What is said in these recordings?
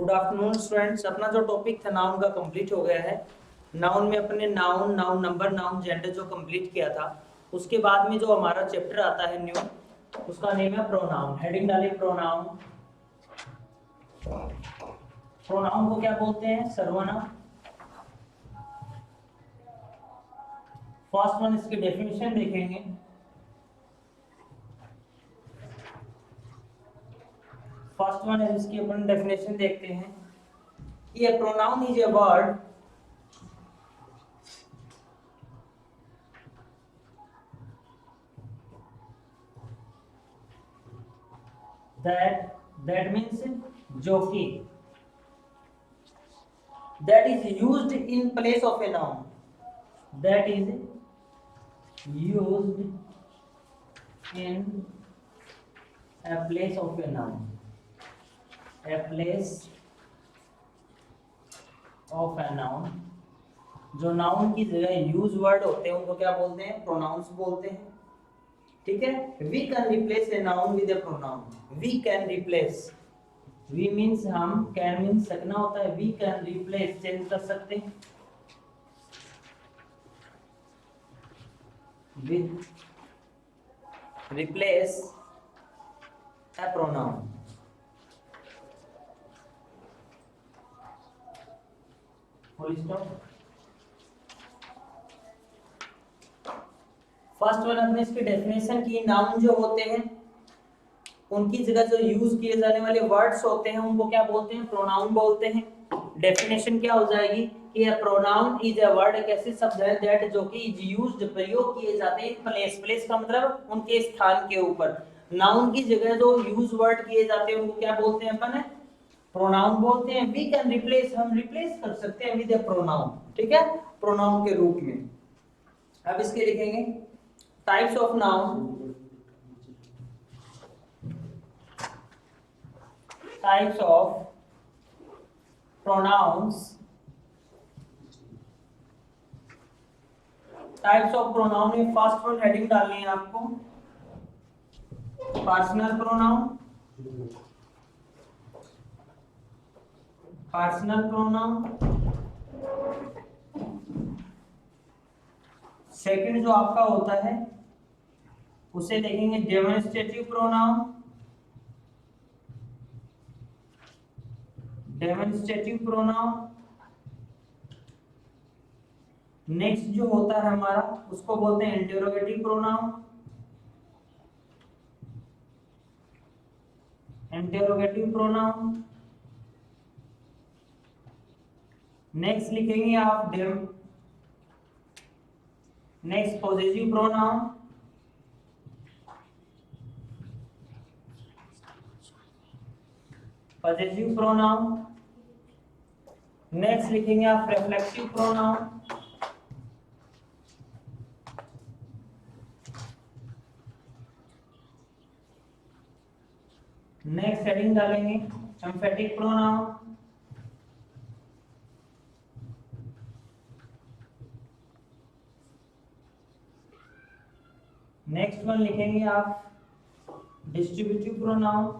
Good afternoon students. अपना जो topic था नाउन का कंप्लीट हो गया है। नाउन में अपने noun, noun number, noun gender जो कंप्लीट किया था, उसके बाद में जो हमारा चैप्टर आता है न्यू, उसका नेम है प्रोनाउन। हेडिंग डाले प्रोनाउन। प्रोनाउन को क्या बोलते हैं? सर्वनाम। फर्स्ट वन इसकी डेफिनेशन देखेंगे। फर्स्ट वन है इसकी अपन डेफिनेशन देखते हैं। ये pronoun is a word that means जो कि that is used in place of a noun, that is used in a place of a noun, a place of a noun। जो noun की जगह यूज वर्ड होते हैं उनको क्या बोलते हैं? प्रोनाउंस बोलते हैं। ठीक है। We can replace a noun with a pronoun. We can replace, we means हम, कैन मीन्स सकना होता है, वी कैन रिप्लेस चेंज कर सकते हैं with replace A pronoun. Full stop. First one हमने इसकी डेफिनेशन की। नाउन जो होते हैं उनकी जगह जो यूज किए जाने वाले वर्ड्स होते हैं उनको क्या बोलते हैं? प्रोनाउन बोलते हैं। डेफिनेशन क्या हो जाएगी कि a pronoun is a word, एक ऐसे शब्द है दैट जो कि इज यूज्ड, प्रयोग किए जाते हैं प्लेस। प्लेस का मतलब उनके स्थान के ऊपर। नाउन की जगह जो यूज वर्ड किए जाते हैं उनको क्या बोलते हैं अपन? प्रोनाउन बोलते हैं। वी कैन रिप्लेस, हम रिप्लेस कर सकते हैं विद अ प्रोनाउन। ठीक है, प्रोनाउन के रूप में। अब इसके लिखेंगे types of noun. Types of pronouns. Types of pronoun में फर्स्ट वन हेडिंग डालनी है आपको, personal pronoun. Personal pronoun. Second जो आपका होता है उसे देखेंगे demonstrative pronoun. Demonstrative pronoun. Next जो होता है हमारा उसको बोलते हैं interrogative pronoun. Interrogative pronoun. Next लिखेंगे आप next positive pronoun. Positive pronoun. Next लिखेंगे आप रिफ्लेक्सिव प्रोनाउन। नेक्स्ट हेडिंग डालेंगे एम्फेटिक प्रोनाउन। नेक्स्ट वन लिखेंगे आप डिस्ट्रीब्यूटिव प्रोनाउन।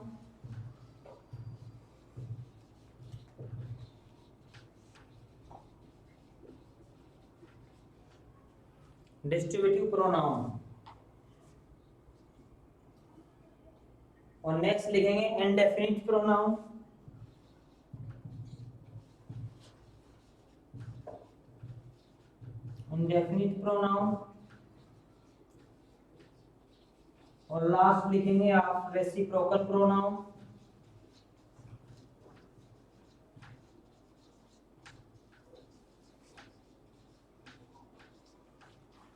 Distributive pronoun. और नेक्स्ट लिखेंगे इंडेफिनिट प्रोनाउन। Indefinite pronoun. और लास्ट लिखेंगे आप रेसिप्रोकल प्रोनाउन।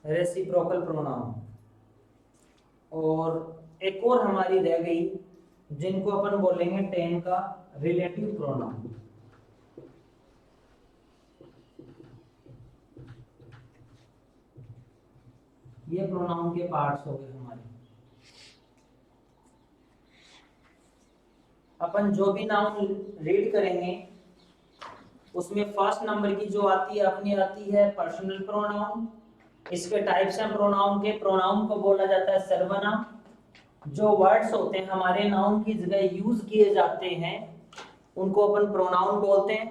Reciprocal pronoun. और एक और हमारी रह गई जिनको अपन बोलेंगे 10 का रिलेटिव प्रोनाउन। ये प्रोनाउन के पार्ट्स हो गए हमारे। अपन जो भी नाउन रीड करेंगे उसमें फर्स्ट नंबर की जो आती है अपनी आती है पर्सनल प्रोनाउन। इसके टाइप्स हैं प्रोनाउन के। प्रोनाउन को बोला जाता है सर्वनाम। जो वर्ड्स होते हैं हमारे नाउन की जगह यूज किए जाते हैं उनको अपन प्रोनाउन बोलते हैं।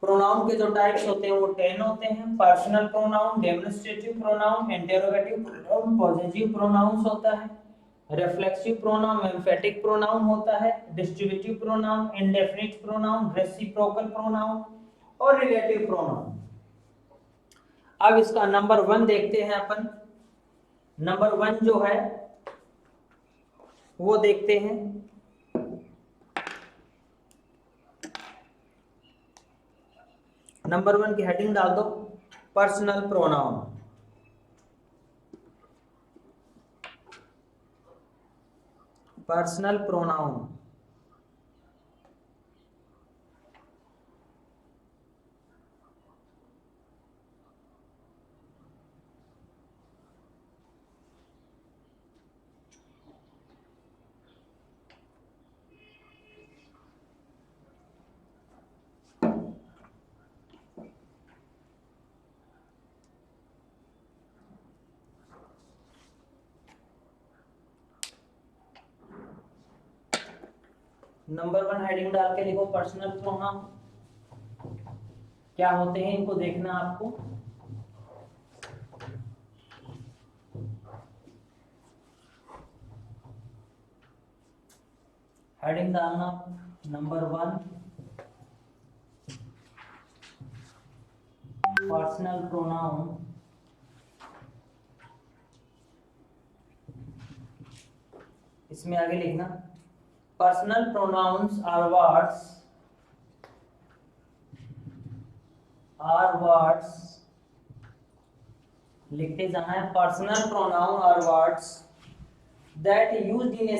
प्रोनाउन के जो टाइप्स होते हैं वो 10 होते हैं। Personal pronoun, demonstrative pronoun, interrogative pronoun, positive pronouns होता है, रिफ्लेक्सिव प्रोनाउन, एम्फेटिक प्रोनाउन होता है, distributive pronoun, indefinite pronoun, reciprocal pronoun और रिलेटिव प्रोनाउन। अब इसका नंबर 1 देखते हैं अपन। नंबर 1 जो है वो देखते हैं। नंबर 1 की हेडिंग डाल दो, personal pronoun. Personal pronoun number 1 heading डाल के लिखो पर्सनल प्रोनाउन। क्या होते हैं इनको देखना आपको। हेडिंग डालना नंबर 1 पर्सनल प्रोनाउन। इसमें आगे लिखना पर्सनल प्रोनाउंस आर वर्ड्स लिखते जाना है। Personal pronoun are words that used in a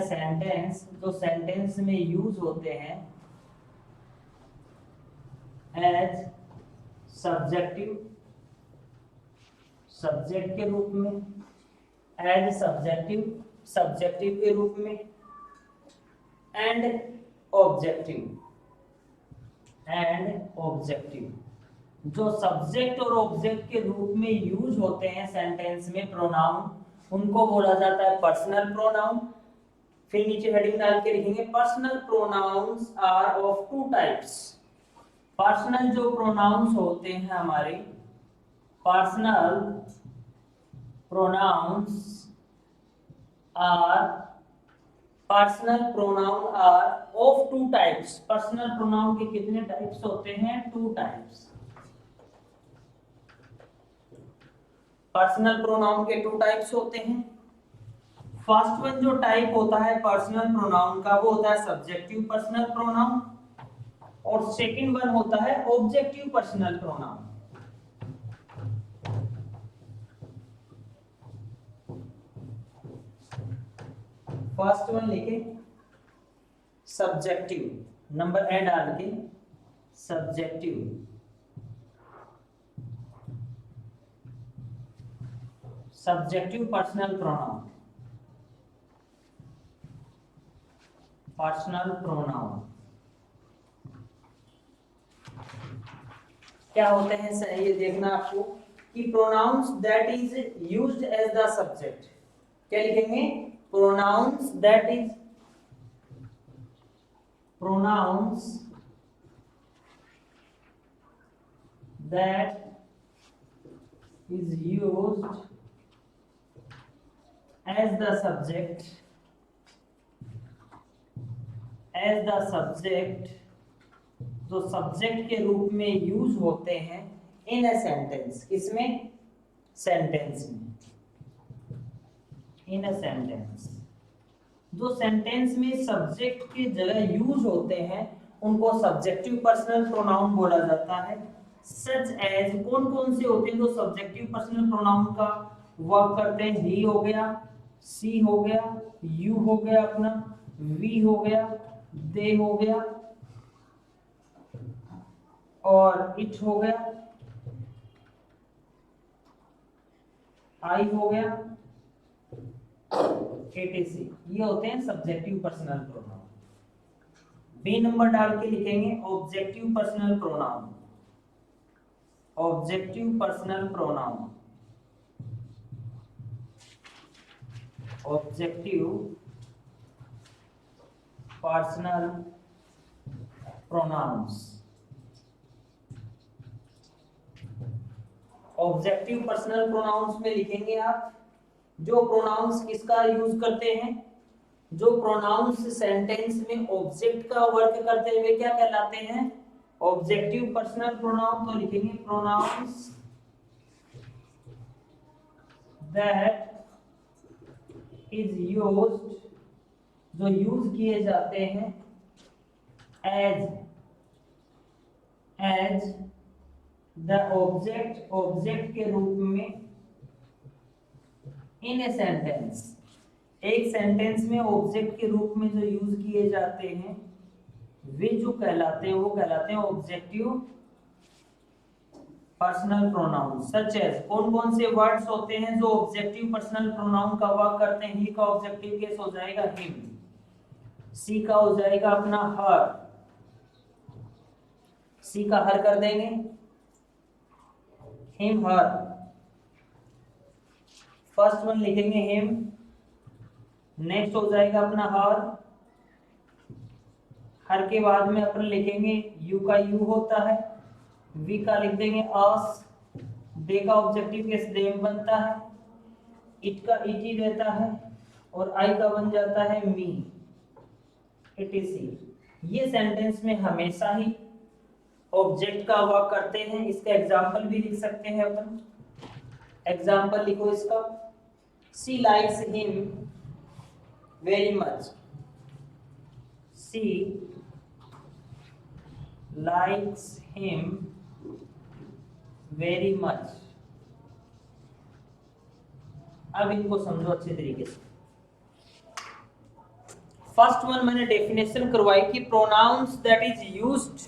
sentence जो सेंटेंस में यूज होते हैं एज सब्जेक्टिव, सब्जेक्ट के रूप में, एज सब्जेक्टिव के रूप में, एंड ऑब्जेक्टिव। जो सब्जेक्ट और ऑब्जेक्ट के रूप में यूज होते हैं सेंटेंस में प्रोनाउन, उनको बोला जाता है पर्सनल प्रोनाउन। फिर नीचे हेडिंग डाल के लिखेंगे personal pronouns are of 2 types. Personal जो प्रोनाउंस होते हैं हमारे, personal pronouns are of 2 types. Personal pronoun के कितने टाइप्स होते हैं? 2 टाइप्स। पर्सनल प्रोनाउन के 2 टाइप्स होते हैं। फर्स्ट वन जो टाइप होता है पर्सनल प्रोनाउन का वो होता है सब्जेक्टिव पर्सनल प्रोनाउन, और सेकंड वन होता है objective personal pronoun. First one लिखे सब्जेक्टिव, नंबर ए डाल के सब्जेक्टिव। सब्जेक्टिव पर्सनल प्रोनाउन, क्या होते हैं ये देखना आपको कि pronouns that is used as the subject. क्या लिखेंगे? Pronouns that is used as the subject जो सब्जेक्ट के रूप में यूज होते हैं इन ए सेंटेंस। किसमें? सेंटेंस में। इन ए सेंटेंस जो सेंटेंस में सब्जेक्ट की जगह यूज होते हैं उनको सब्जेक्टिव पर्सनल प्रोनाउन बोला जाता है। सच एज, कौन कौन से होते हैं जो सब्जेक्टिव पर्सनल प्रोनाउन का वर्क करते हैं? ही हो गया, सी हो गया, यू हो गया, अपना वी हो गया, दे हो गया और इट हो गया, आई हो गया, एटीसी। ये होते हैं subjective personal pronoun. B number डाल के लिखेंगे objective personal pronoun. Objective personal pronoun objective personal pronouns. Objective personal pronouns में लिखेंगे आप जो प्रोनाउंस किसका यूज करते हैं, जो प्रोनाउंस सेंटेंस में ऑब्जेक्ट का वर्क करते हुए क्या कहलाते हैं, ऑब्जेक्टिव पर्सनल प्रोनाउन। तो लिखेंगे प्रोनाउंस दैट इज यूज्ड, जो यूज किए जाते हैं एज द ऑब्जेक्ट, ऑब्जेक्ट के रूप में इन ए सेंटेंस, एक सेंटेंस में ऑब्जेक्ट के रूप में जो यूज किए जाते हैं वे जो कहलाते हैं वो कहलाते हैं objective personal pronoun. Such as, कौन कौन से वर्ड्स होते हैं जो ऑब्जेक्टिव पर्सनल प्रोनाउन का वर्क करते हैं। ही का ऑब्जेक्टिव केस हो जाएगा हिम, सी का हो जाएगा अपना हर, सी का हर कर देंगे, हिम हर। फर्स्ट वन लिखेंगे हिम, नेक्स्ट हो जाएगा अपना हर, हर के बाद में अपन लिखेंगे यू का यू होता है, वी का लिख देंगे अस, दे का ऑब्जेक्टिव केस देम बनता है, इट का इट ही रहता है और आई का बन जाता है मी, इट इज ही। ये सेंटेंस में हमेशा ही ऑब्जेक्ट का वर्क करते हैं। इसका एग्जांपल भी लिख सकते हैं अपन। एग्जांपल लिखो इसका, सी लाइक्स हिम वेरी मच, सी likes him very much। अब इनको समझो अच्छे तरीके से। फर्स्ट वन मैंने डेफिनेशन करवाई कि pronouns that is used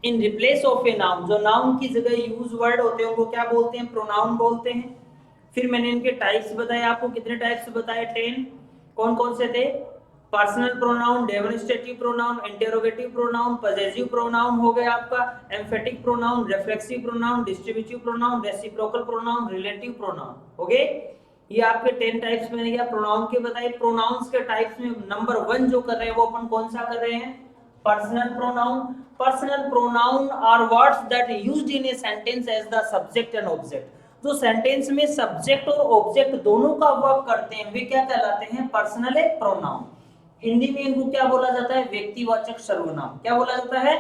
in replace of a noun, जो नाउन की जगह यूज वर्ड होते हैं उनको क्या बोलते हैं, प्रोनाउन बोलते हैं। फिर मैंने इनके टाइप्स बताए आपको, कितने टाइप्स बताए, 10। कौन कौन से थे, personal pronoun, demonstrative pronoun, interrogative pronoun, possessive pronoun हो गया आपका, emphatic pronoun, reflexive pronoun, distributive pronoun, reciprocal pronoun, relative pronoun हो गए। ये आपके 10 टाइप्स मैंने क्या प्रोनाउन के बताए। प्रोनाउंस के टाइप्स में नंबर 1 जो कर रहे हैं वो अपन कौन सा कर रहे हैं, personal pronoun. Personal pronoun are words that used in a sentence as the subject and object, जो सेंटेंस में सब्जेक्ट और ऑब्जेक्ट दोनों का वर्क करते हैं वे क्या कहलाते हैं, पर्सनल प्रोनाउन। हिंदी में इनको क्या बोला जाता है, व्यक्तिवाचक सर्वनाम। क्या बोला जाता है,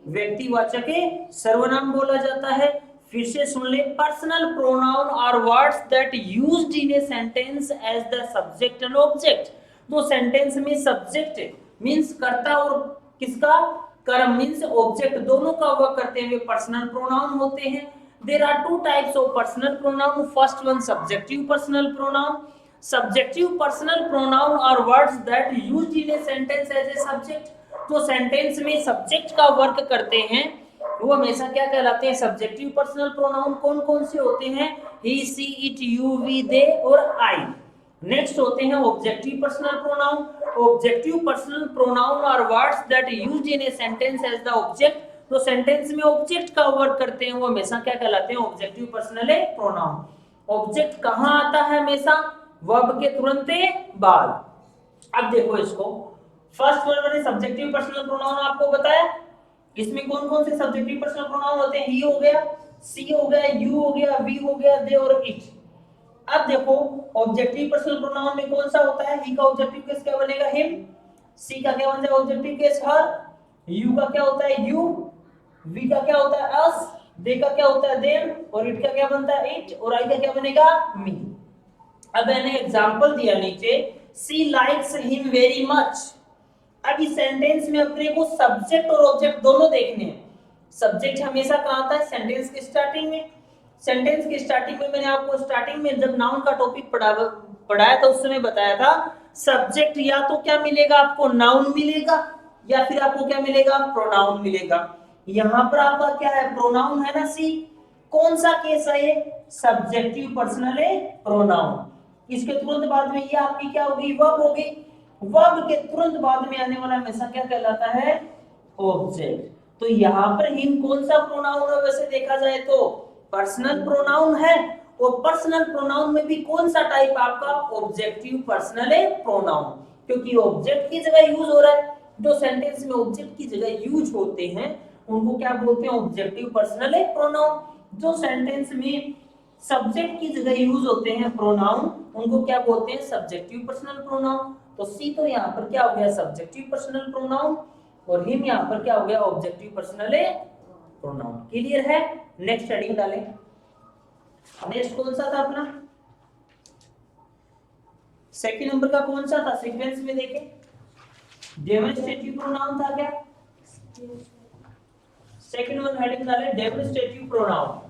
व्यक्तिवाचक सर्वनाम बोला जाता है। फिर से सुन ले, personal pronoun are words that used in a sentence as the subject and object, तो सेंटेंस में सब्जेक्ट मींस कर्ता और किसका, कर्म मींस ऑब्जेक्ट, दोनों का वर्क करते हुए पर्सनल प्रोनाउन होते हैं। There are 2 types of personal pronoun. First one subjective personal pronoun. Subjective personal pronoun are words that used in a sentence as a subject, तो सेंटेंस में सब्जेक्ट का work करते हैं वो हमेशा क्या कहलाते हैं, सब्जेक्टिव पर्सनल प्रोनाउन। कौन कौन से होते हैं, he, she, it, you, we, they और आई। नेक्स्ट होते हैं objective personal pronoun. Objective personal pronoun are words that used in a sentence as the object, तो सेंटेंस में ऑब्जेक्ट का वर्क करते हैं वो हमेशा क्या कहलाते हैं, ऑब्जेक्टिव पर्सनल प्रोनाउन। ऑब्जेक्ट कहाँ आता है, हमेशा वर्ब के तुरंत बाद। अब देखो इसको, फर्स्ट वन मैंने सब्जेक्टिव पर्सनल प्रोनाउन आपको बताया, इसमें कौन कौन से सब्जेक्टिव पर्सनल प्रोनाउन होते हैं, ही हो गया, सी हो गया, यू हो गया, वी हो गया, दे और इट। अब देखो ऑब्जेक्टिव पर्सनल प्रोनाउन में कौन सा होता है, ही का ऑब्जेक्टिव केस क्या बनेगा, हिम, सी का क्या बन जाएगा ऑब्जेक्टिव केस हर, यू का क्या होता है यू, वी का क्या होता है अस, दे का क्या होता है देम और इट का क्या बनता है इट और आई का क्या बनेगा मी। अब मैंने एग्जांपल दिया नीचे, सी लाइक्स हिम वेरी मच। अब इस सेंटेंस में अपने को सब्जेक्ट और ऑब्जेक्ट दोनों देखने हैं। सब्जेक्ट हमेशा कहां आता है, सेंटेंस की स्टार्टिंग में। सेंटेंस की स्टार्टिंग में मैंने आपको स्टार्टिंग में जब नाउन का टॉपिक पढ़ाया था उस समय बताया था, सब्जेक्ट या तो क्या मिलेगा आपको, नाउन मिलेगा या फिर आपको क्या मिलेगा, प्रोनाउन मिलेगा। यहां पर आपका क्या है, प्रोनाउन है ना सी। कौन सा केस है ये, सब्जेक्टिव पर्सनल प्रोनाउन। इसके तुरंत बाद में ये आपकी क्या होगी, वर्ब होगी। वर्ब के तुरंत बाद में आने वाला हमेशा क्या कहलाता है, ऑब्जेक्ट। तो यहाँ पर हिम कौन सा प्रोनाउन है, वैसे देखा जाए तो पर्सनल प्रोनाउन है और पर्सनल प्रोनाउन में भी कौन सा टाइप आपका, ऑब्जेक्टिव पर्सनल प्रोनाउन, क्योंकि ऑब्जेक्ट की जगह यूज हो रहा है। जो सेंटेंस में ऑब्जेक्ट की जगह यूज होते हैं उनको क्या बोलते हैं, ऑब्जेक्टिव पर्सनल प्रोनाउन। जो सेंटेंस में सब्जेक्ट की जगह यूज होते हैं प्रोनाउन उनको क्या बोलते हैं, सब्जेक्टिव पर्सनल प्रोनाउन। तो सी तो यहाँ पर क्या हो गया, सब्जेक्टिव पर्सनल प्रोनाउन, और हिम यहाँ पर क्या हो गया, ऑब्जेक्टिव पर्सनल प्रोनाउन। क्लियर है? नेक्स्ट हेडिंग डालें। नेक्स्ट कौन सा था अपना, सेकंड नंबर का कौन सा था सीक्वेंस में, देखें डेमोन्स्ट्रेटिव प्रोनाउन था क्या, सेकंड वन हेडिंग डालें demonstrative pronoun.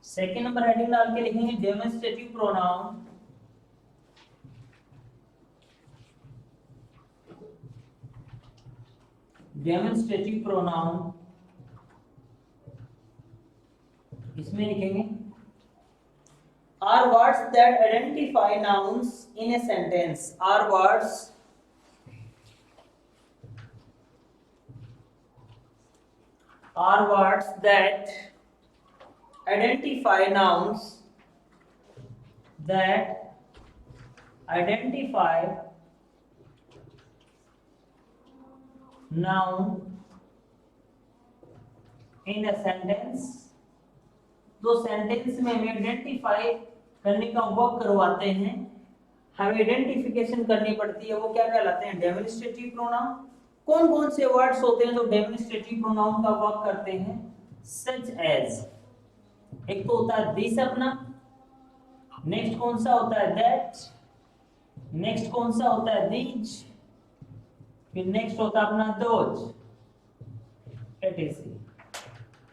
Second number heading डाल के लिखेंगे डेमोन्स्ट्रेटिव प्रोनाउन। डेमोन्स्ट्रेटिव प्रोनाउन इसमें लिखेंगे are words that identify nouns in a sentence. Are words that identify nouns noun in a sentence। दो sentence में हमें आइडेंटिफाई करने का वर्क करवाते हैं, हमें आइडेंटिफिकेशन करनी पड़ती है, वो क्या कहलाते हैं, डेमोन्स्ट्रेटिव प्रोनाउन। कौन कौन से वर्ड्स होते हैं जो डेमोन्स्ट्रेटिव प्रोनाउन का वर्क करते हैं, सच एज, एक तो होता है दिस अपना, नेक्स्ट कौन सा होता है दैट, नेक्स्ट कौन सा होता है दीज, फिर नेक्स्ट होता है अपना दोज, एटसेट्रा।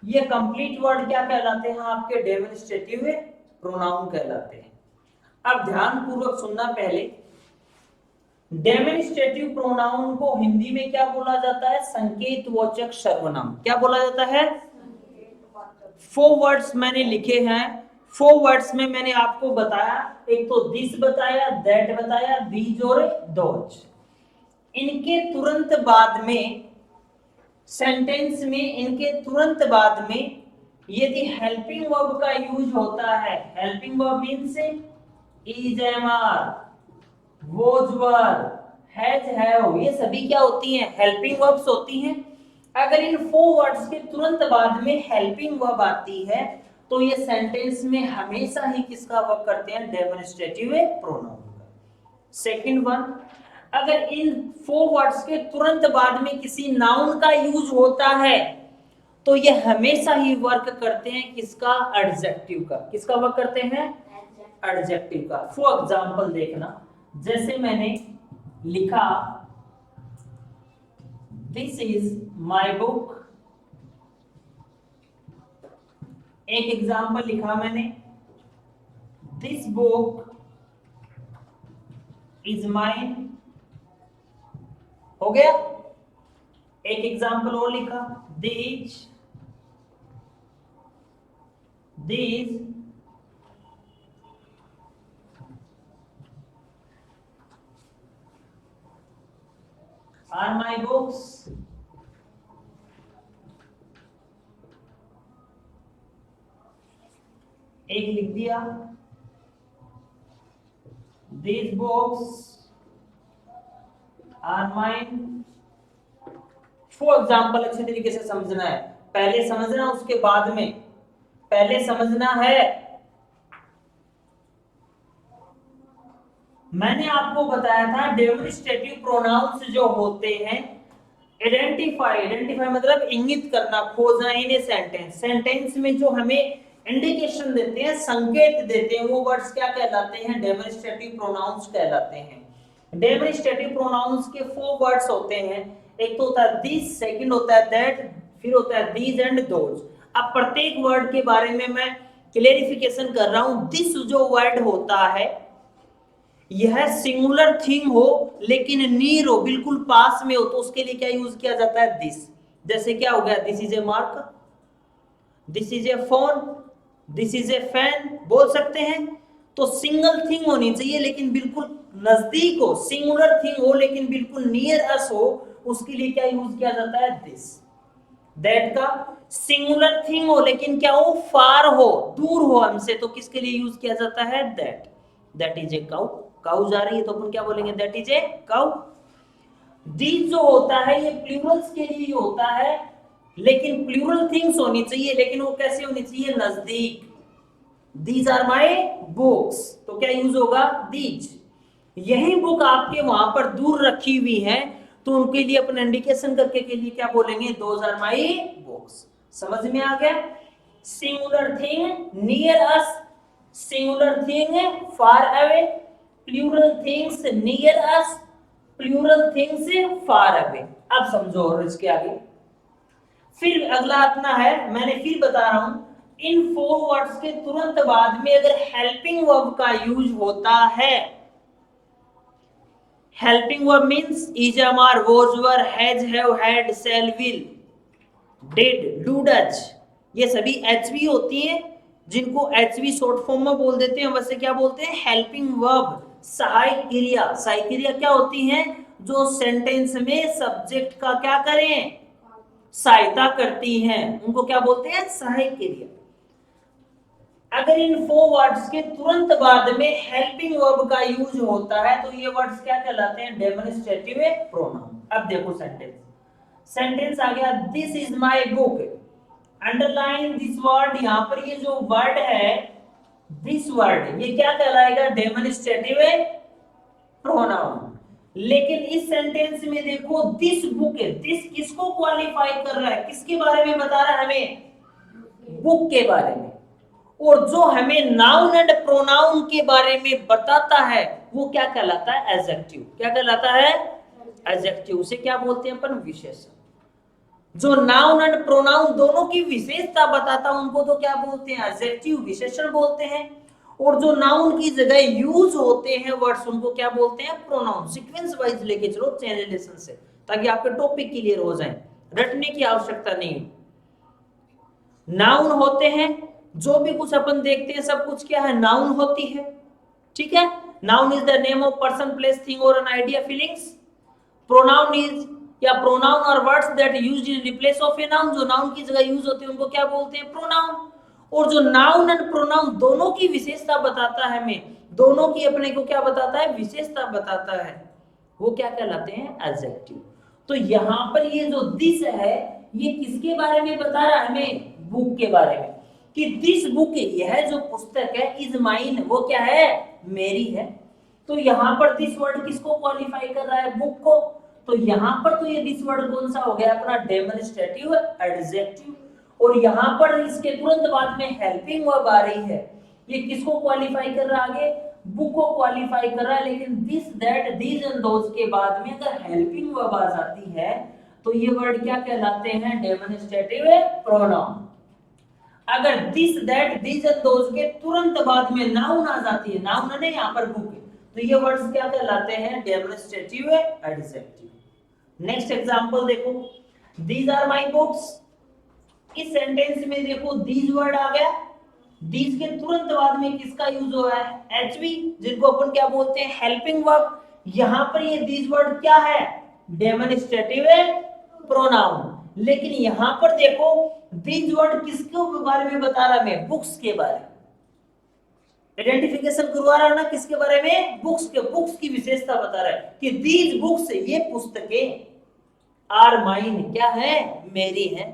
ये कंप्लीट वर्ड क्या कहलाते हैं, आपके डेमोन्स्ट्रेटिव प्रोनाउन कहलाते हैं। अब ध्यान पूर्वक सुनना पहले, डेमोन्स्ट्रेटिव प्रोनाउन को हिंदी में क्या बोला जाता है, संकेतवाचक सर्वनाम। क्या बोला जाता है, 4 वर्ड्स मैंने लिखे हैं, 4 वर्ड्स में मैंने आपको बताया, एक तो दिस बताया, दैट बताया, दीज और दोज। इनके तुरंत बाद में सेंटेंस में, इनके तुरंत बाद में यदि हेल्पिंग वर्ब का यूज होता है, helping verb means is, am are, was were, has have, ये सभी क्या होती हैं, हेल्पिंग वर्ब्स होती हैं। अगर इन 4 वर्ड्स के तुरंत बाद में हेल्पिंग वर्ब आती है तो ये सेंटेंस में हमेशा ही किसका वर्क करते हैं, डेमोन्स्ट्रेटिव प्रोनाउन का। सेकंड वन, अगर इन 4 वर्ड्स के तुरंत बाद में किसी नाउन का यूज होता है तो ये हमेशा ही वर्क करते हैं किसका, एडजेक्टिव का। किसका वर्क करते हैं, एडजेक्टिव का। फॉर एग्जांपल देखना, जैसे मैंने लिखा दिस इज माय बुक, एक एग्जांपल लिखा मैंने दिस बुक इज माइन, हो गया। एक एग्जांपल और लिखा these are my books। एक लिख दिया these books are mine। For example अच्छे तरीके से समझना है, पहले समझना उसके बाद में, पहले समझना है। मैंने आपको बताया था डेमोन्स्ट्रेटिव प्रोनाउंस जो होते हैं, आइडेंटिफाई मतलब इंगित करना, खोजना इन ए सेंटेंस। सेंटेंस में जो हमें इंडिकेशन देते हैं, संकेत देते हैं, वो वर्ड्स क्या कहलाते हैं, डेमोन्स्ट्रेटिव प्रोनाउंस कहलाते हैं। डेमोन्स्ट्रेटिव प्रोनाउंस के 4 वर्ड्स होते हैं, एक तो होता है दिस, सेकंड होता है दैट, फिर होता है दीज एंड दोज। अब प्रत्येक वर्ड के बारे में मैं क्लेरिफिकेशन कर रहा हूं। दिस जो वर्ड होता है यह सिंगुलर थिंग हो लेकिन नियर हो, बिल्कुल पास में हो, तो उसके लिए क्या यूज किया जाता है, दिस। जैसे क्या हो गया, this is a mark, this is a phone, this is a fan, बोल सकते हैं। तो सिंगल थिंग होनी चाहिए लेकिन बिल्कुल नजदीक हो, सिंगुलर थिंग हो लेकिन बिल्कुल नियर अस हो, उसके लिए क्या यूज किया जाता है? दिस। दैट का सिंगुलर थिंग हो लेकिन क्या हो? फार हो, दूर हो हमसे, तो किसके लिए यूज किया जाता है? That. That is a cow. Cow जा रही है तो अपन क्या बोलेंगे? That is a cow. These जो होता है ये प्लूरल्स के लिए होता है, लेकिन प्लूरल थिंग्स होनी चाहिए, लेकिन वो कैसे होनी चाहिए? नजदीक। दीज आर माई बुक्स, तो क्या यूज होगा? दीज। यही बुक आपके वहां पर दूर रखी हुई है, तो उनके लिए अपन इंडिकेशन करके के लिए क्या बोलेंगे? Those are my books. समझ में आ गया? Singular thing near us, singular thing far away, plural things near us, plural things far away. अब समझो और इसके आगे फिर अगला अपना है, मैंने फिर बता रहा हूं, इन 4 वर्ड्स के तुरंत बाद में अगर हेल्पिंग वर्ब का यूज होता है, helping verb means is, are, was, were, has, have, had, shall, will, did, do, does, ये सभी एचवी होती हैं, जिनको एचवी शॉर्ट फॉर्म में बोल देते हैं। वैसे क्या बोलते हैं? हेल्पिंग वर्ब, सहायक क्रिया। सहायक क्रिया क्या होती है? जो सेंटेंस में सब्जेक्ट का क्या करें? सहायता करती हैं, उनको क्या बोलते हैं? सहायक क्रिया। अगर इन 4 वर्ड्स के तुरंत बाद में हेल्पिंग वर्ब का यूज होता है तो ये वर्ड्स क्या कहलाते हैं? Demonstrative pronoun. अब देखो सेंटेंस, सेंटेंस आ गया, this is my book, underline this word. यहां पर ये जो वर्ड है दिस वर्ड, ये क्या कहलाएगा? Demonstrative pronoun. लेकिन इस सेंटेंस में देखो दिस बुक है, दिस किसको क्वालिफाई कर रहा है? किसके बारे में बता रहा है? हमें बुक के बारे में। और जो हमें नाउन एंड प्रोनाउन के बारे में बताता है वो क्या कहलाता है? एडजेक्टिव। क्या कहलाता है? एडजेक्टिव। उसे क्या बोलते हैं अपन? विशेषण। जो नाउन एंड प्रोनाउन दोनों की विशेषता बताता है उनको तो क्या बोलते हैं? एडजेक्टिव, विशेषण बोलते हैं। और जो नाउन की जगह यूज होते हैं वर्ड्स उनको क्या बोलते हैं? प्रोनाउन। सीक्वेंस वाइज लेके चलो चेन रिलेशन से, ताकि आपके टॉपिक क्लियर हो जाए, रटने की आवश्यकता नहीं। नाउन होते हैं, जो भी कुछ अपन देखते हैं सब कुछ क्या है? नाउन होती है। ठीक है? Noun is the name of person, place, thing और an idea, feelings. Pronoun is या प्रोनाउन और words that used in replace of a noun, जो नाउन की जगह यूज होते हैं उनको क्या बोलते हैं? प्रोनाउन। और जो नाउन एंड प्रोनाउन दोनों की विशेषता बताता है हमें, दोनों की अपने को क्या बताता है? विशेषता बताता है, वो क्या कहलाते हैं? एडजेक्टिव। तो यहां पर ये जो दिस है ये किसके बारे में बता रहा है? हमें बुक के बारे में, कि दिस बुक, यह जो पुस्तक है, इज माइन, वो क्या है? मेरी है। तो यहां पर दिस वर्ड किसको क्वालिफाई कर रहा है? बुक को। तो यहां पर तो ये दिस वर्ड कौन सा हो गया? अपना डेमोन्स्ट्रेटिव एडजेक्टिव। और यहां पर इसके तुरंत बाद में हेल्पिंग वर्ब आ रही है, ये किसको क्वालिफाई कर रहा है? आगे बुक को क्वालिफाई कर रहा है। लेकिन this, that, these and those के बाद में अगर हेल्पिंग वर्ब आ जाती है तो ये वर्ड क्या कहलाते हैं? Demonstrative pronoun. अगर this, that, these and those के तुरंत बाद में नाउन आ जाती है, नाउन है यहाँ पर बुक है, तो ये वर्ड्स क्या कहलाते हैं? Demonstrative adjective. नेक्स्ट एग्जांपल देखो, दीज आर माय बुक्स। इस सेंटेंस में देखो दीज वर्ड आ गया, दीज के तुरंत बाद में किसका यूज हुआ है? एचवी, जिनको अपन क्या बोलते हैं? Helping verb. यहां पर ये दीज वर्ड क्या है? Demonstrative pronoun. लेकिन यहां पर देखो दीज वर्ड किसके बारे में बता रहा है? मैं बुक्स के बारे में आइडेंटिफिकेशन करवा रहा है ना, किसके बारे में? बुक्स के। बुक्स की विशेषता बता रहा है कि दीज बुक्स, ये पुस्तकें, आर माइन, क्या है? मेरी है।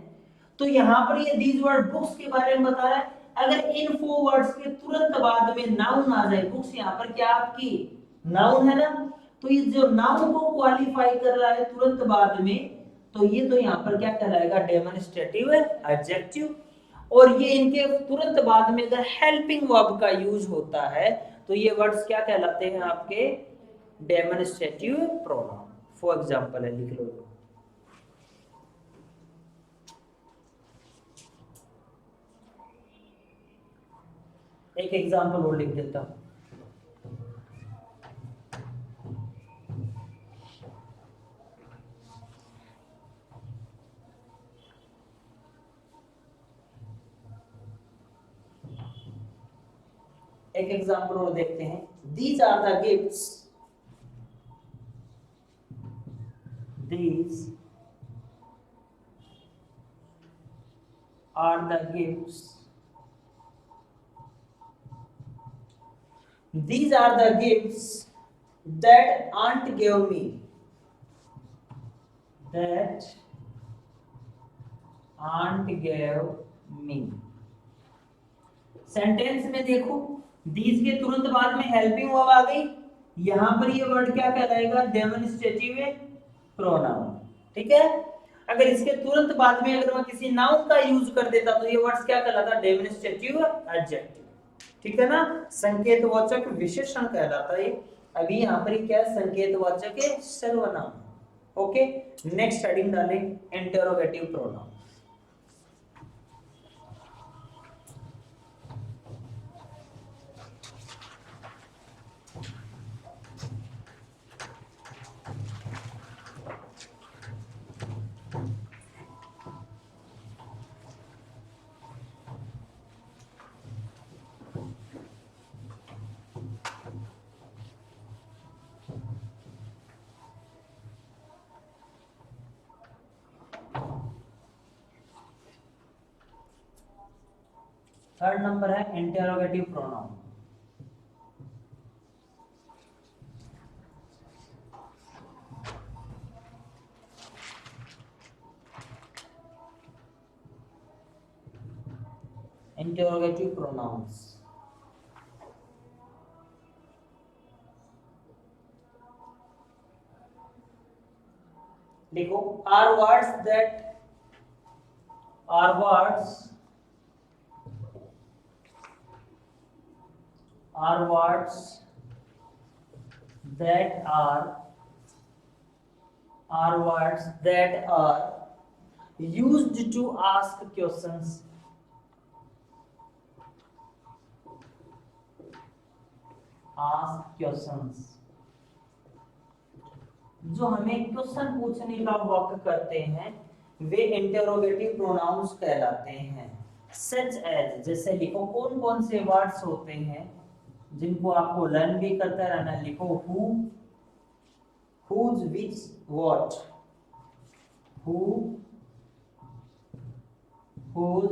तो यहां पर ये दीज वर्ड बुक्स के बारे में बता रहा है। अगर इन 4 वर्ड्स के तुरंत बाद में नाउन आ जाए, बुक्स यहां पर क्या आपकी नाउन है ना, तो ये जो नाउन को क्वालिफाई कर रहा है तुरंत बाद में, तो ये तो यहां पर क्या कहलाएगा? Demonstrative adjective. और ये इनके तुरंत बाद में अगर हेल्पिंग वर्ब का यूज होता है तो ये वर्ड्स क्या कहलाते हैं? आपके डेमोन्स्ट्रेटिव प्रोनाउन। फॉर एग्जांपल है, लिख लो। एक एग्जांपल और लिख देता हूं। एक एग्जांपल और देखते हैं। These are the gifts, these are the gifts, these are the gifts that aunt gave me, that aunt gave me। Sentence में देखो दीज के तुरंत बाद में हेल्पिंग वर्ब आ गई, यहां पर ये वर्ड क्या कहलाएगा, डेमोन्स्ट्रेटिव प्रोनाउन। ठीक है, अगर इसके तुरंत बाद में अगर मैं किसी नाउन का यूज कर देता तो ये वर्ड्स क्या कहलाता, डेमोन्स्ट्रेटिव एडजेक्टिव। ठीक है ना, संकेतवाचक विशेषण कहलाता है। अभी यहाँ पर क्या है, संकेतवाचक सर्वनाम। ओके, नेक्स्ट हेडिंग डालें इंटरोगेटिव प्रोनाउन। थर्ड नंबर है इंटरोगेटिव प्रोनाउन। इंटरोगेटिव प्रोनाउंस, देखो are words that are words that are used to ask questions, जो हमें क्वेश्चन पूछने का वर्क करते हैं वे इंटरोगेटिव प्रोनाउंस कहलाते हैं। सच एज, जैसे लिखो कौन कौन से वर्ड्स होते हैं जिनको आपको लर्न भी करता रहना। लिखो who, whose, which, what. Who, whose,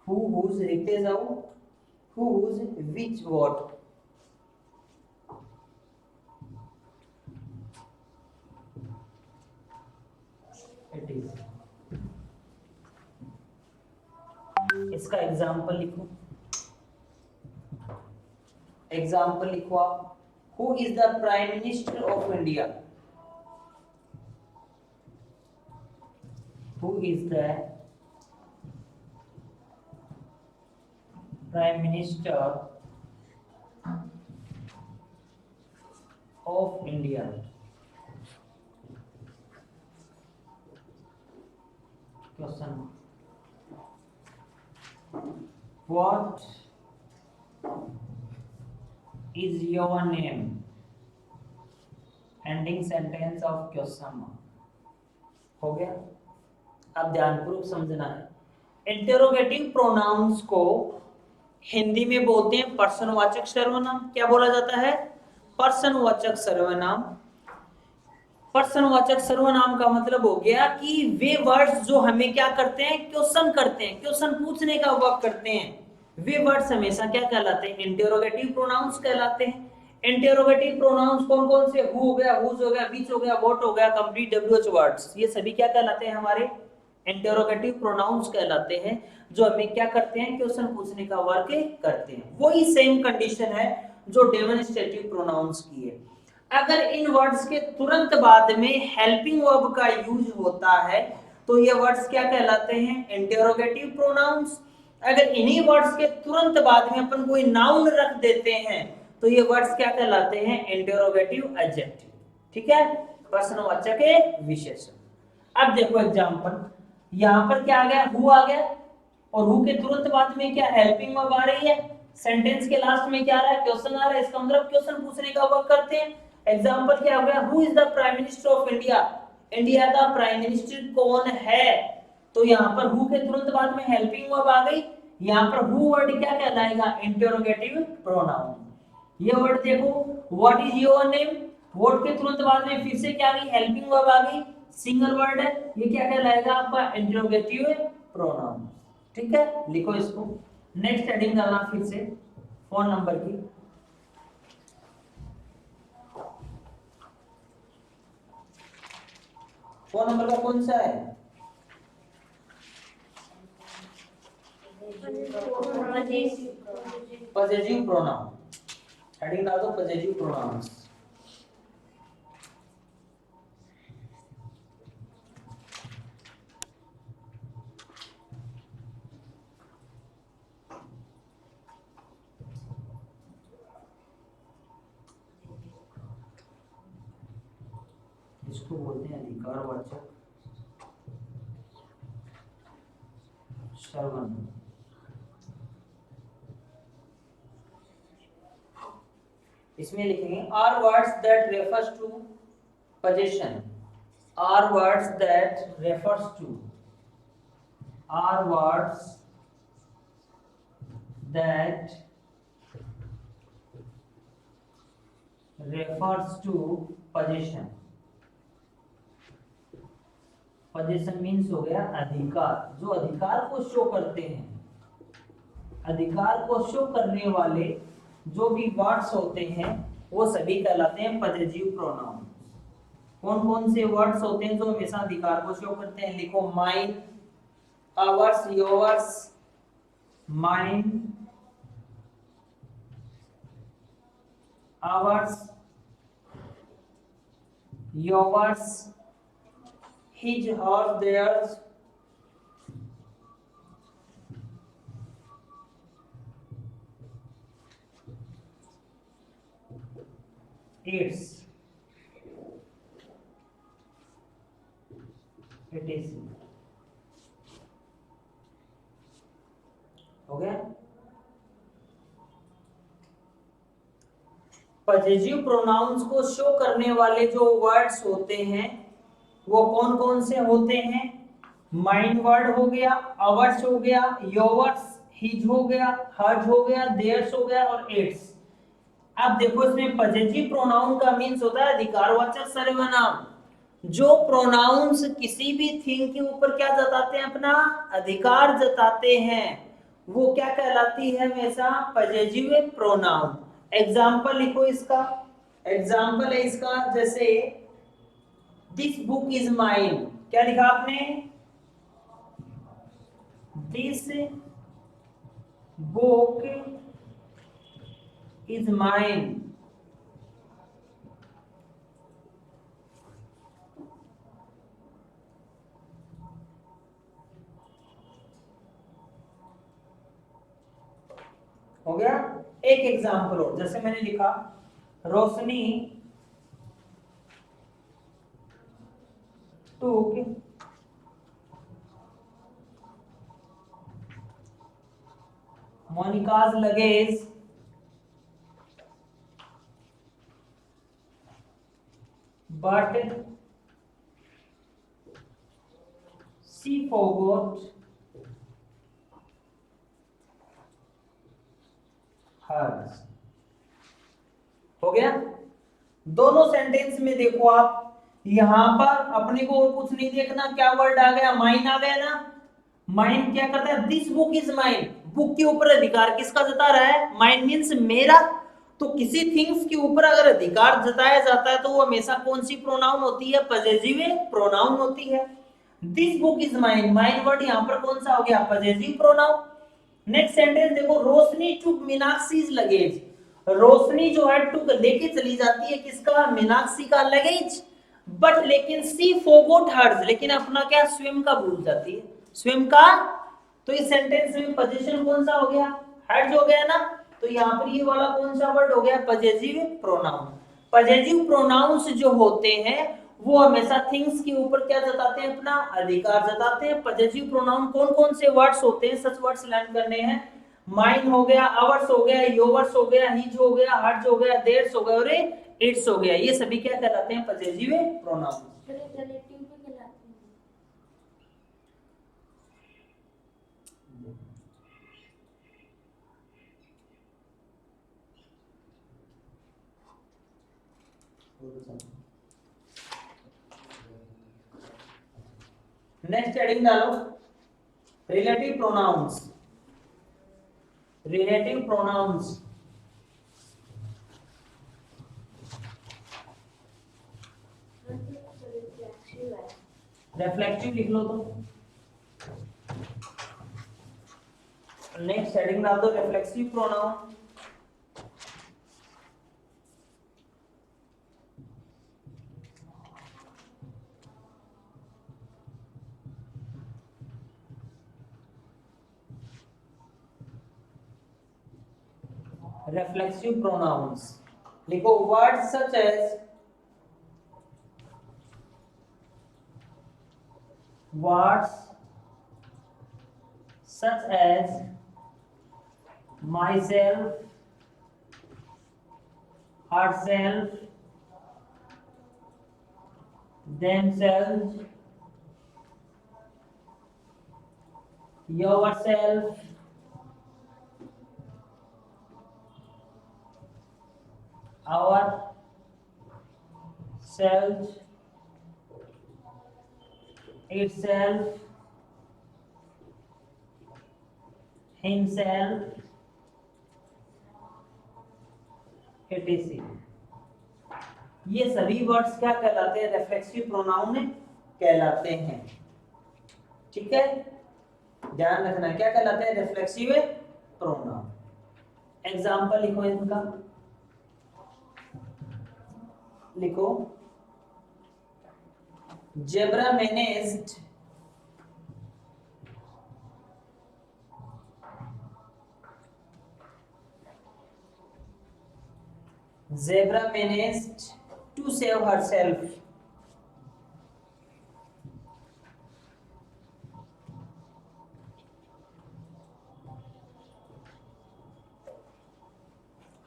whose लिखते जाओ, whose, which, what. It is. इसका एग्जाम्पल लिखो, एग्जाम्पल लिखो आप, who is the prime minister of India. Who is the prime minister of India. Question, What is your name? Ending sentence of question mark। हो गया, अब ध्यानपूर्वक समझना है। इंटरोगेटिव प्रोनाउंस को हिंदी में बोलते हैं पर्सनवाचक सर्वनाम। क्या बोला जाता है, पर्सनवाचक सर्वनाम। पर्सनवाचक सर्वनाम का मतलब हो गया कि वे वर्ड्स जो हमें क्या करते हैं, क्वेश्चन करते हैं, क्वेश्चन पूछने का वर्क करते हैं, वे वर्ड्स हमेशा क्या कहलाते हैं, इंटरोगेटिव प्रोनाउंस कहलाते हैं। इंटरोगेटिव प्रोनाउंस कौन कौन से, हु हो गया, हुज हो गया, विच हो गया, व्हाट हो गया, कंप्लीट डब्ल्यूएच वर्ड्स, ये सभी क्या कहलाते हैं, हमारे इंटरोगेटिव प्रोनाउंस कहलाते हैं, जो हमें क्या करते हैं, क्वेश्चन पूछने का वर्क करते हैं। वही सेम कंडीशन है जो डेमोन्स्ट्रेटिव प्रोनाउंस की है। अगर इन वर्ड्स के तुरंत बाद में हेल्पिंग वर्ब का यूज होता है तो ये वर्ड्स क्या कहलाते हैं, इंटरोगेटिव प्रोनाउंस। अगर इन्हीं वर्ड्स के तुरंत बाद में अपन कोई नाउन रख देते हैं तो ये वर्ड्स क्या कहलाते हैं, इंटरोगेटिव एडजेक्टिव। ठीक है, प्रश्नवाचक विशेषण। अब देखो एग्जांपल, यहां पर क्या आ गया, हु आ गया, और हु के तुरंत बाद में क्या हेल्पिंग वर्ब आ रही है, सेंटेंस के लास्ट में क्या आ रहा है, क्वेश्चन आ रहा है, इसका मतलब क्वेश्चन पूछने का वर्क करते हैं। एग्जांपल क्या हो गया, who is the prime minister of India, India का प्राइम मिनिस्टर कौन है। तो यहाँ पर हु के तुरंत बाद में हेल्पिंग वर्ब आ गई, यहाँ पर हु वर्ड क्या कहलाएगा, इंटरोगेटिव प्रोनाउन। ये वर्ड देखो, what is your name, word के तुरंत बाद में फिर से क्या आ गई, हेल्पिंग वर्ब आ गई, सिंगल वर्ड है, ये क्या कहलाएगा आपका इंटरोगेटिव प्रोनाउन। ठीक है, लिखो इसको। नेक्स्ट हेडिंग करना फिर से फोन नंबर की। फोन नंबर का कौन सा है, पॉजिटिव प्रोनाउन। हेडिंग डाल दो पॉजिटिव प्रोनाउंस। इसको बोलते हैं अधिकारवाचक सर्वनाम। इसमें लिखेंगे are words that refers to position, are words that refers to, are words that refers to position. Position means हो गया अधिकार, जो अधिकार को शो करते हैं, अधिकार को शो करने वाले जो भी वर्ड्स होते हैं वो सभी कहलाते हैं पॉजिटिव प्रोनाउन। कौन कौन से वर्ड्स होते हैं जो हमेशा अधिकार को शो करते हैं, लिखो mine, hours, yours, mine, hours, yours, his, hers, theirs, its, it is। हो गया। पॉजिटिव प्रोनाउंस को शो करने वाले जो वर्ड्स होते हैं वो कौन कौन से होते हैं, माइन वर्ड हो गया, अवर्स हो गया, योर्स, हिज हो गया, हर्ज हो गया, देयर्स हो गया और इट्स। अब देखो इसमें पॉजिटिव प्रोनाउन का मीन्स होता है अधिकारवाचक सर्वनाम। जो प्रोनाउंस किसी भी थिंग के ऊपर क्या जताते हैं, अपना अधिकार जताते हैं, वो क्या कहलाती है, हमेशा पॉजिटिव प्रोनाउन। एग्जाम्पल लिखो इसका, एग्जाम्पल है इसका, जैसे दिस बुक इज माइन, क्या लिखा आपने, दिस बुक इज माइन। हो गया। एक एग्जाम्पल और, जैसे मैंने लिखा रोशनी took Monica's luggage but she forgot hers। हो गया। दोनों सेंटेंस में देखो आप, यहां पर अपने को और कुछ नहीं देखना, क्या वर्ड आ गया, माइन आ गया ना। माइन क्या करता है, this book is mine, book के ऊपर अधिकार किसका जता रहा है, माइन मीन्स मेरा। तो किसी थिंग्स के ऊपर अगर अधिकार जताया जाता है तो वो हमेशा कौन सी प्रोनाउन होती है, पॉजिटिव प्रोनाउन होती है। This book is mine, mine word यहाँ पर कौन सा हो गया, पॉजिटिव प्रोनाउन। नेक्स्ट सेंटेंस देखो, रोशनी टुक मीनाक्षीज लगेज, रोशनी जो है टुक लेके चली जाती है किसका, मीनाक्षी का लगेज, बट लेकिन सी फॉरगॉट हर्स, लेकिन अपना क्या, स्वयं का भूल जाती है, स्वयं का। तो इस सेंटेंस में पोजीशन कौन सा हो गया, हर्ज हो गया ना। तो यहाँ पर ये वाला कौन सा वर्ड हो गया, पॉजिटिव प्रोनाउन। पॉजिटिव प्रोनाउंस जो होते हैं वो हमेशा थिंग्स के ऊपर क्या जताते हैं, अपना अधिकार जताते हैं। पॉजिटिव प्रोनाउन कौन कौन से वर्ड्स होते हैं, सच वर्ड्स लर्न करने हैं, माइन हो गया, आवर्स हो गया, योवर्स हो गया, हिज हो गया, हर्ज हो गया, देयर्स हो गया और इट्स हो गया। ये सभी क्या कहलाते हैं, पॉजिटिव प्रोनाउन। नेक्स्ट हेडिंग डालो, relative pronouns. Relative pronouns reflective लिख लो तो। नेक्स्ट हेडिंग डाल दो, रिफ्लेक्सिव प्रोनाउन। रिफ्लेक्सिव प्रोनाउंस लिखो, words such as words such as myself, herself, themselves, yourself, our self, itself, himself, etc. ये सभी वर्ड्स क्या कहलाते हैं? रिफ्लेक्सिव प्रोनाउन कहलाते हैं। ठीक है, ध्यान रखना क्या कहलाते हैं? Reflexive pronoun. एग्जांपल लिखो इनका, लिखो zebra managed Zebra managed to save herself.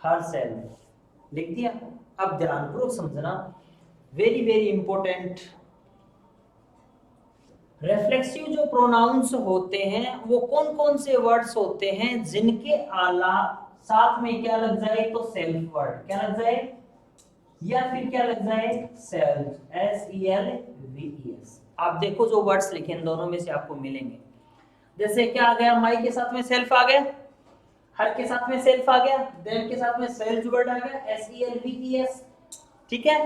Herself लिख दिया। अब ध्यानपूर्वक समझना, वेरी वेरी इंपॉर्टेंट। रिफ्लेक्सिव जो प्रोनाउंस होते हैं वो कौन कौन से वर्ड्स होते हैं जिनके आला साथ में क्या लग जाए? तो सेल्फ वर्ड क्या लग जाए, या फिर क्या लग जाए? Self, SELVES। आप देखो जो वर्ड्स लिखे इन दोनों में से आपको मिलेंगे। जैसे क्या आ गया? माई के साथ में सेल्फ आ गया, हर के साथ में सेल्फ आ गया, देम के साथ में सेल्फ वर्ड आ गया, SELVES। ठीक है,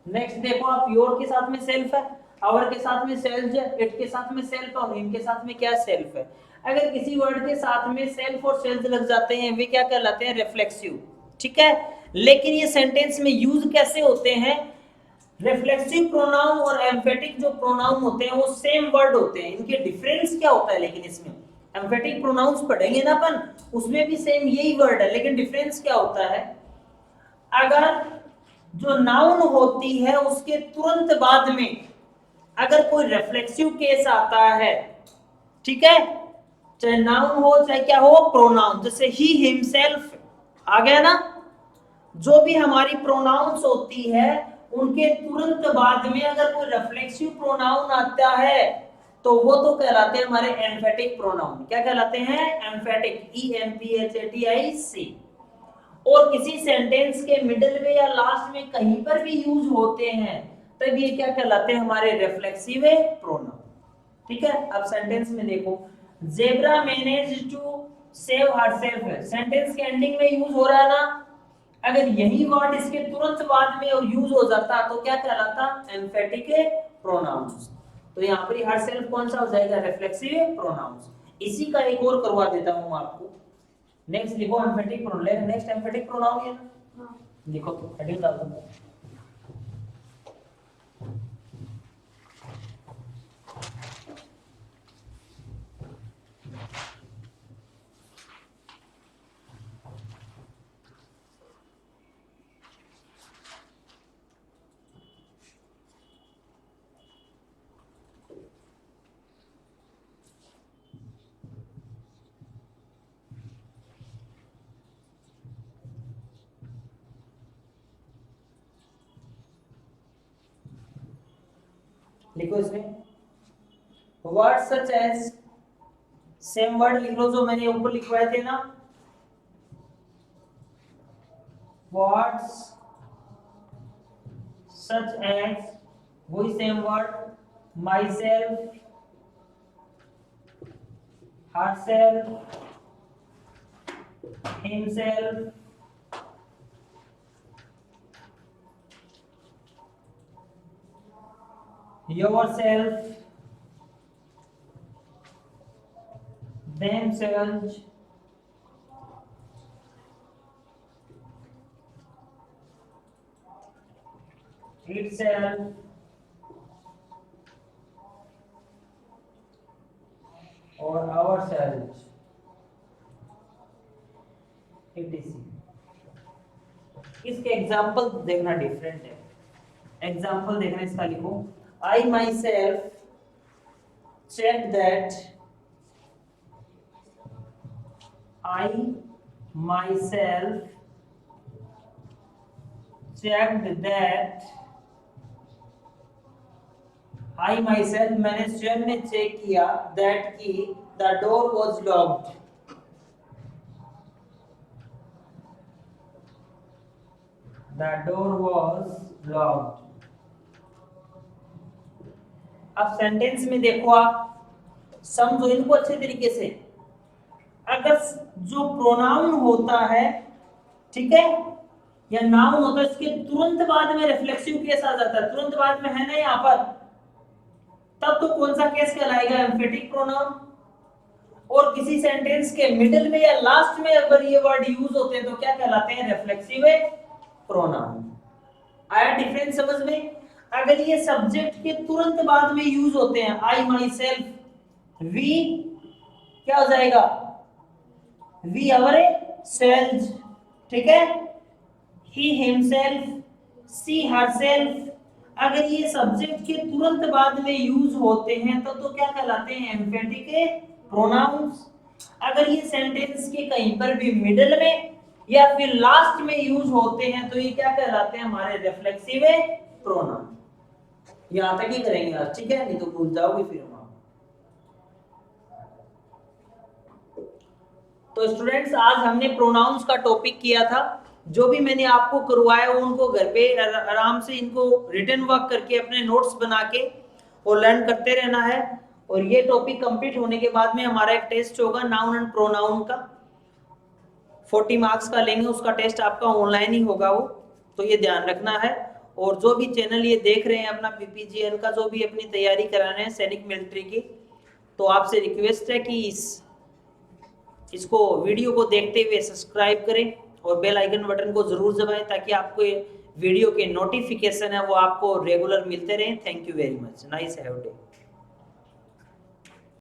नेक्स्ट देखो आप, योर के साथ में सेल्फ है, आवर के साथ में सेल्फ है, इट के साथ में सेल्फ और हिम के साथ में क्या? सेल्फ है। अगर किसी वर्ड के साथ में सेल्फ और सेल्फ लग जाते हैं वे क्या कहलाते हैं? रिफ्लेक्सिव। ठीक है, लेकिन ये सेंटेंस में यूज कैसे होते हैं? रिफ्लेक्सिव प्रोनाउन और एम्फेटिक जो प्रोनाउन होते हैं वो सेम वर्ड होते हैं, इनके डिफरेंस क्या होता है? लेकिन इसमें एम्फेटिक प्रोनाउंस पढ़ेंगे ना अपन, उसमें भी सेम यही वर्ड है, लेकिन डिफरेंस क्या होता है? अगर जो नाउन होती है उसके तुरंत बाद में अगर कोई रिफ्लेक्सिव केस आता है, ठीक है, चाहे नाउन हो चाहे क्या हो, प्रोनाउन, जैसे ही हिमसेल्फ आ गया ना, जो भी हमारी प्रोनाउंस होती है उनके तुरंत बाद में अगर कोई रिफ्लेक्सिव प्रोनाउन आता है तो वो तो कहलाते हैं हमारे एम्फेटिक प्रोनाउन। क्या कहलाते हैं? Emphatic, EMPHATIC। और किसी सेंटेंस के मिडिल में या लास्ट में कहीं पर भी यूज होते हैं तब ये क्या कहलाते हैं? हमारे रिफ्लेक्सिव प्रोनाउन। ठीक है, अब सेंटेंस में देखो, zebra managed to save herself है, सेंटेंस के एंडिंग में यूज हो रहा है ना, अगर यही वर्ड इसके तुरंत बाद में यूज हो जाता तो क्या कहलाता? Emphatic pronouns. तो यहाँ पर हरसेल्फ कौन सा हो जाएगा? Reflexive pronouns. इसी का एक और करवा देता हूँ आपको। नेक्स्ट लिखो emphatic pronoun, next emphatic pronoun है ना, लिखो तो हेडिंग डाल दो। लिखो इसमें word such as, same word लिख लो जो मैंने ऊपर लिखवाए थे ना, वर्ड्स such as वही same word myself, herself, himself, yourself, themselves, itself, और ourselves, etc. इसके एग्जाम्पल देखना डिफरेंट है। एग्जाम्पल देखना इसका लिखो, I myself check that, I myself checked that, I myself मैंने स्वयं ने चेक किया that कि the door was locked, the door was locked। अब सेंटेंस में देखो आप, समझो इनको अच्छे तरीके से। अगर जो प्रोनाउन होता है, ठीक है, या नाउन होता है, इसके तुरंत बाद में रिफ्लेक्सिव केस आ जाता है, तुरंत बाद में है ना यहाँ पर, तब तो कौन सा केस कहलाएगा? Emphatic pronoun. और किसी सेंटेंस के मिडिल में या लास्ट में अगर ये वर्ड यूज होते हैं तो क्या कहलाते हैं? Reflexive pronoun. आया डिफरेंस समझ में? अगर ये सब्जेक्ट के तुरंत बाद में यूज होते हैं, आई माई सेल्फ, वी क्या हो जाएगा? वी आवर सेल्फ, ठीक है, ही हिमसेल्फ, सी हरसेल्फ। अगर ये सब्जेक्ट के तुरंत बाद में यूज होते हैं तो क्या कहलाते हैं? Emphatic pronouns. अगर ये सेंटेंस के कहीं पर भी मिडिल में या फिर लास्ट में यूज होते हैं तो ये क्या कहलाते हैं? हमारे रिफ्लेक्सिव प्रोनाउन। यहां तक ही करेंगे आज, ठीक है, नहीं तो भूल जाओगे फिर हम। तो स्टूडेंट्स, आज हमने प्रोनाउंस का टॉपिक किया था। जो भी मैंने आपको करवाया वो उनको घर पे आराम से इनको रिटन वर्क करके अपने नोट्स बना के और लर्न करते रहना है। और ये टॉपिक कंप्लीट होने के बाद में हमारा एक टेस्ट होगा नाउन एंड प्रोनाउन का, 40 मार्क्स का लेंगे, उसका टेस्ट आपका ऑनलाइन ही होगा वो, तो ये ध्यान रखना है। और जो भी चैनल ये देख रहे हैं अपना पीपीजीएन का, जो भी अपनी तैयारी करा रहे हैं सैनिक मिलिट्री की, तो आपसे रिक्वेस्ट है कि इसको वीडियो को देखते हुए सब्सक्राइब करें और बेल आइकन बटन को जरूर दबाएं ताकि आपको वीडियो के नोटिफिकेशन है वो आपको रेगुलर मिलते रहें। Thank you very much, nice have day.